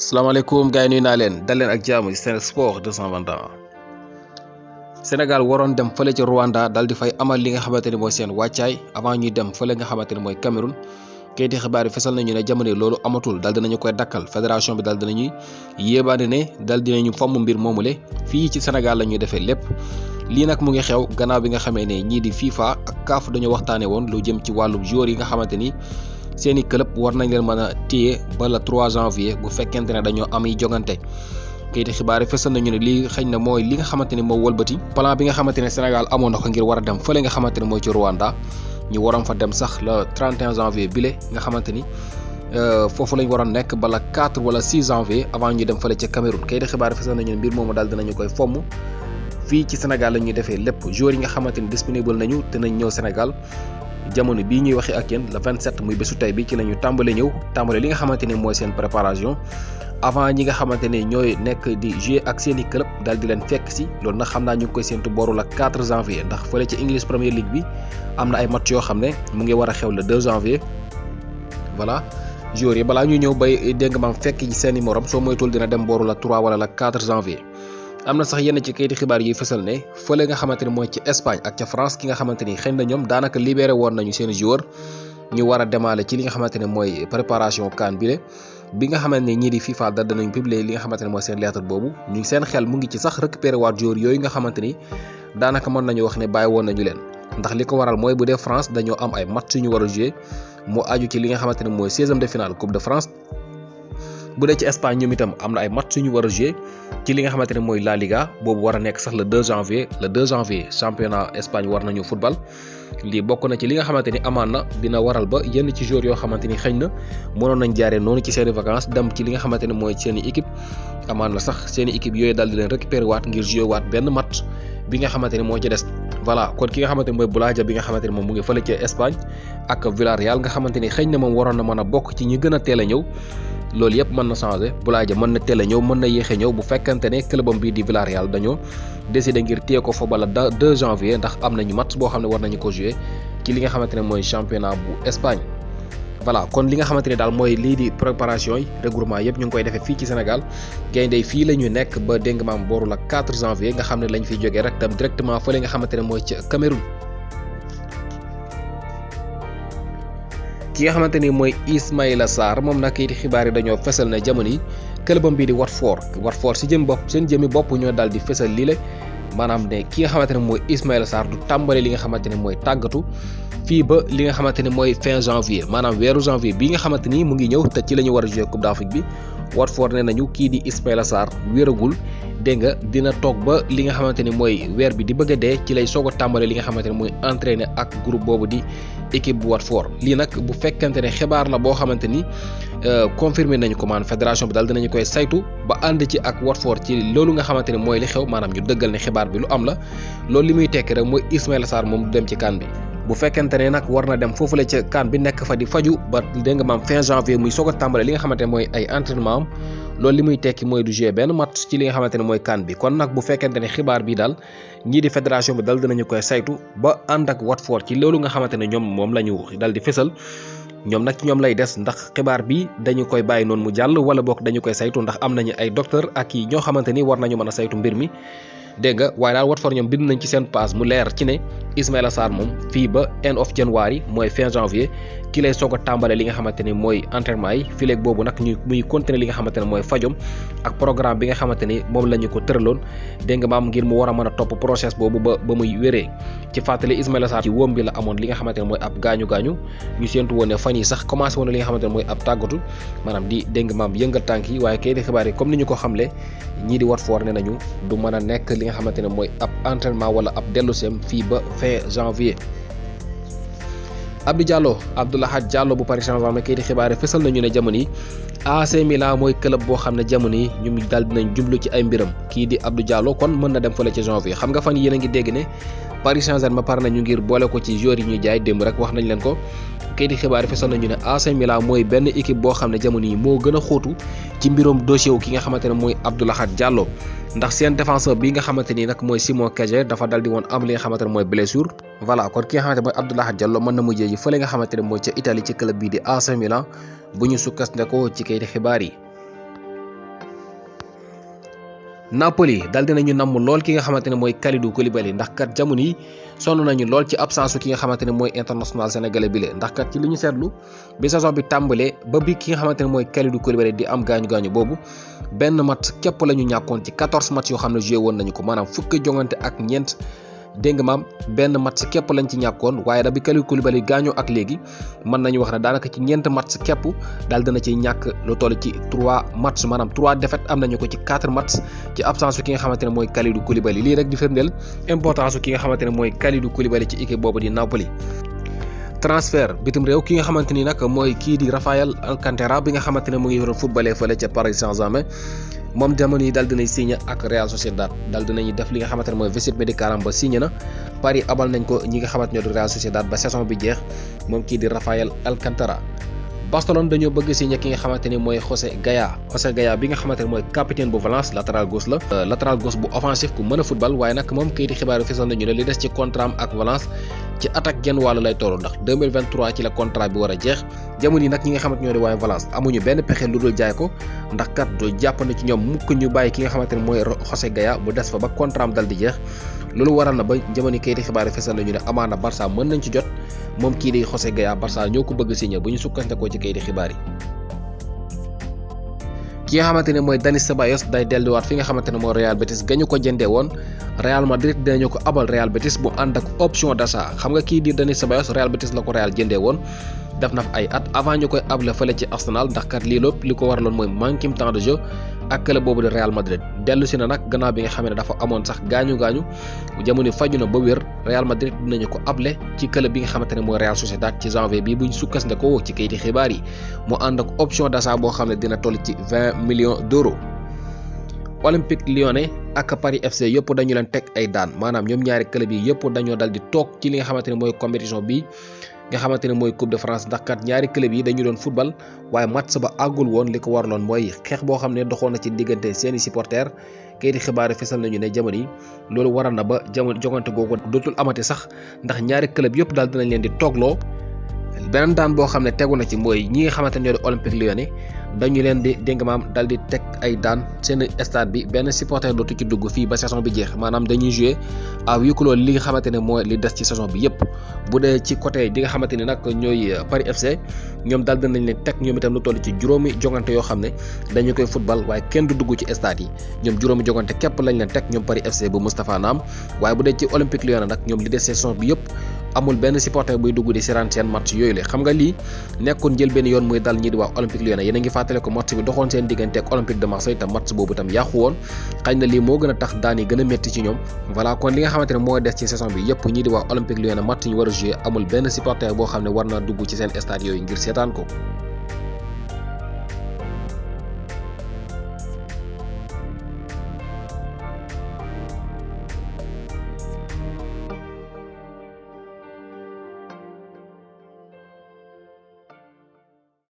salaamaaleykum gars yi nuyu naa leen dal leen ak jaamu ci Sen Sport 221. Sénégal waroon dem fële ci Rwanda dal di fay amal li nga xamante ni mooy seen wàccaay avant ñuy dem fële nga xamante ni mooy Cameroun kayiti xibaar yi fesal nañu ne jamono loolu amatul dal dinañu koy dakkal fédération bi dal dinañuy yéebaane ne dal dinañu fomm mbir moomule fii ci Sénégal la ñuy defee lépp. lii nag mu ngi xew gannaaw bi nga xamee ne ñii di FIFA ak CAF dañoo waxtaanee woon lu jëm ci wàllu joueurs yi nga xamante ni seeni club war nañ leen mën a téye ba le 3 janvier bu fekkente ne dañoo am yi jogante. kayiti xibaar yi fesal nañu ne lii xëy na mooy li nga xamante ni moo wëlbati plan bi nga xamante ne Sénégal amoon na ko ngir war a dem fële nga xamante ne mooy ci Rwanda ñu waroon fa dem sax le 31 janvier bile nga xamante ni foofu lañ waroon nekk bala 4 wala 6 janvier avant ñu dem fële ca Cameroun. kayiti xibaar yi fesal nañu ne mbir moomu daal dinañu koy fomm fii ci Sénégal la ñuy defee lépp joueurs yi nga xamante ni disponible nañu te nañ ñëw Sénégal jamono bii ñuy waxee ak yéen le 27 muy bésu tey bi ci la ñu tàmbale li nga xamante ni mooy seen préparation avant ñi nga xamante ne ñooy nekk di jouer ak seeni club daal di leen fekk si loolu nag xam naa ñu ngi koy séntu boru la 4 janvier ndax fële ci English Premier League bi am na ay match yoo xam ne mu ngi war a xew le 2 janvier voilà joueurs yi balaa ñuy ñëw bay dégg nga maam fekk ci seeni morom soo moytul dina dem boru la 3 wala la 4 janvier. am na sax yenn ci kayiti xibaar yi fësal ne fële nga xamante ni mooy ci Espagne ak ca France ki nga xamante ni xëy na ñoom daanaka libéré woon nañu seen joueur ñu war a demaale ci li nga xamante ne mooy préparation CAN bi nga xamante ne ñii di FIFA da danañ publier li nga xamante ne mooy seen lettre boobu ñu seen xel mu ngi ci sax récupérer waat joueur yooyu nga xamante ni daanaka mën nañu wax ne bàyyi woon nañu leen ndax li ko waral mooy bu dee France dañoo am ay match yu ñu war a jouer mu aju ci li nga xamante ne mooy 16e de finale Coupe de France. bu dee ci Espagne ñoom itam am na ay match yu ñu war a jouer ci li nga xamante ne mooy La Liga boobu war a nekk sax le 2 janvier championnat Espagne war nañu football. lii bokk na ci li nga xamante ni amaan na dina waral ba yenn ci joueurs yoo xamante ni xëy na mënoon nañ jaaree noonu ci seeni vacances dem ci li nga xamante ne mooy seeni équipe amaan na sax seeni équipe yooyu daal di leen récupérer waat ngir jouer waat benn match bi nga xamante ni moo ci des. voilà kon ki nga xamante ni mooy Boulaye Dia bi nga xamante ni moom mu ngi fële ci Espagne ak Villarreal nga xamante ni xëy na moom waroon na mën a bokk ci ñi gën a teel a ñëw loolu yëpp mën na changer Boulaye Dia mën na teel a ñëw mën na yéexe ñëw bu fekkante ne clubam bii di Villarreal dañoo décidé ngir téye ko fa bala 2 janvier ndax am nañu match boo xam ne war nañu ko jouer ci li nga xamante ne mooy championnat bu Espagne. voilà kon li nga xamante ne daal mooy lii di préparation yi regroupement yëpp ñu ngi koy defee fii ci Sénégal gaynde fii la ñu nekk ba dégg nga maam booru la 4 janvier nga xam ne lañ fiy jógee rek tam directement fële nga xamante ne mooy ca Cameroun. ki nga xamante ni mooy Ismaïla Sarr moom nag kayiti xibaar yi dañoo fesal na jamono yi clubam bii di Watford si seen jëmi bopp ñoo daal di fesal lii la maanaam ne ki nga xamante ne mooy Ismaïla Sarr du tàmbale li nga xamante ne mooy tàggatu fii ba li nga xamante ne mooy fin janvier maanaam weeru janvier bi nga xamante ni mu ngi ñëw te ci la ñu war a jouer Coupe d'Afrique bi Watford ne nañu kii di Ismaïla Sarr wéragul dégg nga dina toog ba li nga xamante ni mooy weer bi di bëgg a dee ci lay soog a tàmbale li nga xamante ne mooy entraîner ak groupe boobu di équipe bu Watford. lii nag bu fekkente ne xibaar la boo xamante ni confirmé nañu ko maanaam fédération bi daal dinañu koy saytu ba ànd ci ak Watford ci loolu nga xamante ne mooy li xew maanaam ñu dëggal ne xibaar bi lu am la loolu li muy tekki rek mooy Ismaïla Sarr moom du dem ci CAN bi. bu fekkente ne nag war na dem foofu la ca CAN bi nekk fa di faju ba dégg nga maam fin janvier muy soog a tàmbale li nga xamante ne mooy ay entraînement am loolu li muy tekki mooy du jouer benn match ci li nga xamante ne mooy CAN bi. kon nag bu fekkente ne xibaar bi daal ñii di fédération bi dal dinañu koy saytu ba ànd ak Watford ci loolu nga xamante ne ñoom moom la ñu dal di fësal ñoom nag ci ñoom lay des ndax xibaar bi dañu koy bàyyi noonu mu jàll wala boog dañu koy saytu ndax am nañu ay docteur ak yi ñoo xamante ni war nañu mën a saytu mbir mi. dégg nga waaye daal Watford ñoom bind nañ ci seen page mu leer ci ne Ismaïla Sarr moom fii ba end of January mooy fin janvier ki lay soog a tàmbale li nga xamante ni mooy entraînement yi fileeg boobu nag ñu muy continuer li nga xamante ne mooy fajom ak programme bi nga xamante ni moom la ñu ko tëraloon dégg nga maam ngir mu war a mën a topp process boobu ba muy wéree. ci fàttali Ismaïla Sarr ci wóom bi la amoon li nga xamante ne mooy ab gaañu ñu séentu woon ne fan yi sax commencé woon li nga xamante ne mooy ab tàggatu maanaam di dégg nga maam yëngal tànk yi waaye kay di xibaar yi comme ni ñu ko xamle ñii di Watford ne nañu du mën a nekk li nga xamante ne mooy ab entraînement wala ab delluseem fii ba fin janvier. Abdoulaye Diallo bu Paris Saint-Germain kayiti xibaar yi fësal nañu ne jamono yi AC Milan mooy club boo xam ne jamono yi ñu daal dinañ jublu ci ay mbiram kii di Abdou Diallo kon mën na dem fële ci janvier. xam nga fan yéen a ngi dégg ne Paris Saint-Germain pare nañu ngir boole ko ci joueurs yi ñuy jaay démb rek wax nañ leen ko kayiti xibaar yi fësal nañu ne AC Milan mooy benn équipe boo xam ne jamono yi moo gën a xóotu ci mbirum dossier wu ki nga xamante ne mooy Abdoulaye Diallo ndax seen défenseur bi nga xamante ni nag mooy Simon Kjær dafa dal di woon am li nga xamante ne mooy blessure. voilà kon ki nga xamante mooy Abdoulaye Diallo mën na mujjee ji fële nga xamante ne mooy ca Italie ci club bii di AC Milan bu ñu sukkandikoo ci kayiti xibaar yi. Napoli dal dinañu namm lool ki nga xamante ne mooy Kalidou Koulibaly ndax kat jamono yi sonn nañu lool ci absence ki nga xamante ne mooy international sénégalais bi ndax kat ci li ñu seetlu bi saison bi tàmbalee ba bi ki nga xamante ne mooy Kalidou Koulibaly di am gaañu boobu benn match képp la ñu ñàkkoon ci 14 match yoo xam ne joué woon nañu ko maanaam fukki jongante ak ñeent dégg nga maam benn match képp lañ ci ñàkkoon waaye da bi Kalidou Koulibaly gaañoo ak léegi mën nañu wax ne daanaka ci ñeent match képp daal dina ci ñàkk lu toll ci 3 match maanaam 3 défaites am nañu ko ci 4 match ci absence ki nga xamante ne mooy Kalidou Koulibaly lii rek di firndeel importance ki nga xamante ne mooy Kalidou Koulibaly ci équipe boobu di Napoli. Transfert bitim réew ki nga xamante ni nag mooy kii di Raphaël Alcantara bi nga xamante ne mu ngi doon footballé fële ca Paris Saint-Germain moom jamono yi daal dinay signé ak Real Sociedad daal dinañu def li nga xamante ne mooy visite médicale ba signé na Paris abal nañ ko ñi nga xamante ne du Real Sociedad ba saison bi jeex moom kii di Raphaël Alcantara. Barcelone dañoo bëgg signé ki nga xamante ni mooy José Gaya bi nga xamante ne mooy capitaine bu Valence latéral gauche la latéral gauche bu offensif ku mën a football waaye nag moom kayiti xibaar yi fesal nañu ne li des ci contrat am ak Valence ci attaque genn wàllu lay toll ndax 2023 ci la contrat bi war a jeex jamono yi nag ñi nga xamante ñoo di waaye Valence amuñu benn pexe lu dul jaay ko ndax kat du jàpp na ci ñoom mukk ñu bàyyi ki nga xamante ne mooy José Gaya bu des fa ba contrat am dal di jeex loolu waral na ba jamono kayiti xibaar yi fesal nañu ne amaana Barça mën nañ ci jot moom kii di José Gaya Barça ñoo ko bëgg signé bu ñu sukkandikoo ci kayiti xibaar yi. ki nga xamante ne mooy Dani Ceballos day delluwaat fi nga xamante ne mooy Real Betis gañu ko jëndee woon Real Madrid dinañu ko abal Real Betis bu ànd ak option d'achat xam nga kii di Dani Ceballos Real Betis la ko Real jëndee woon def na fa ay at avant ñu koy able fële ci Arsenal ndax kat lii lépp li ko waraloon mooy manqué temps de jeu ak club boobu de Real Madrid dellu si na nag gannaaw bi nga xam ne dafa amoon sax gaañu jamono faju na ba wér Real Madrid dinañu ko able ci club bi nga xamante ne mooy Real Sociedad ci janvier bi buñ sukkandikoo ci kayiti xibaar yi mu ànd ak option d'achat boo xam ne dina toll ci 20 millions d'euros. Olympique Lyonnais ak Paris FC yëpp dañu leen teg ay daan maanaam ñoom ñaari club yi yëpp dañoo dal di toog ci li nga xamante ne mooy compétition bi nga xamante ne mooy Coupe de France ndax kat ñaari club yi dañu doon football waaye match ba àggul woon li ko waraloon mooy xeex boo xam ne doxoon na ci diggante seeni supporters kayiti xibaar yi fesal nañu ne jamono yi loolu waral na ba jamono jogante googu dootul amati sax ndax ñaari club yëpp daal dinañ leen di toogloo beneen daan boo xam ne tegu na ci mooy ñi nga xamante ne ñoo di Olympique Lyonnais dañu leen di dégg maam dal di teg ay daan seen stade bi benn supporter dootu ci dugg fii ba saison bi jeex maanaam dañuy jouer à huis clos li nga xamante ne mooy li des ci saison bi yëpp bu dee ci côté bi nga xamante ni nag ñooy Paris FC ñoom dal dinañ leen teg ñoom itam lu toll ci juróomi jogante yoo xam ne dañu koy football waaye kenn du dugg ci stade yi ñoom juróomi jogante képp lañ leen teg ñoom Paris FC bu Moustapha Naam waaye bu dee ci Olympique Lyonnais nag ñoom li des saison bi yëpp amul benn supporter buy dugg di seetaan seen match yooyu la xam nga lii nekkoon jël benn yoon muy dal ñi di waa Olympique Lyonnais yéen a ngi fàttale ko match bi doxoon seen diggante ak Olympique de Marseille te match boobu itam yàqu woon xëy na lii moo gën a tax daan yi gën a métti ci ñoom voilà kon li nga xamante ne moo des ci saison bi yëpp ñi di waa Olympique Lyonnais match ñu war a jouer amul benn supporter boo xam ne war na dugg ci seen stade yooyu ngir seetaan ko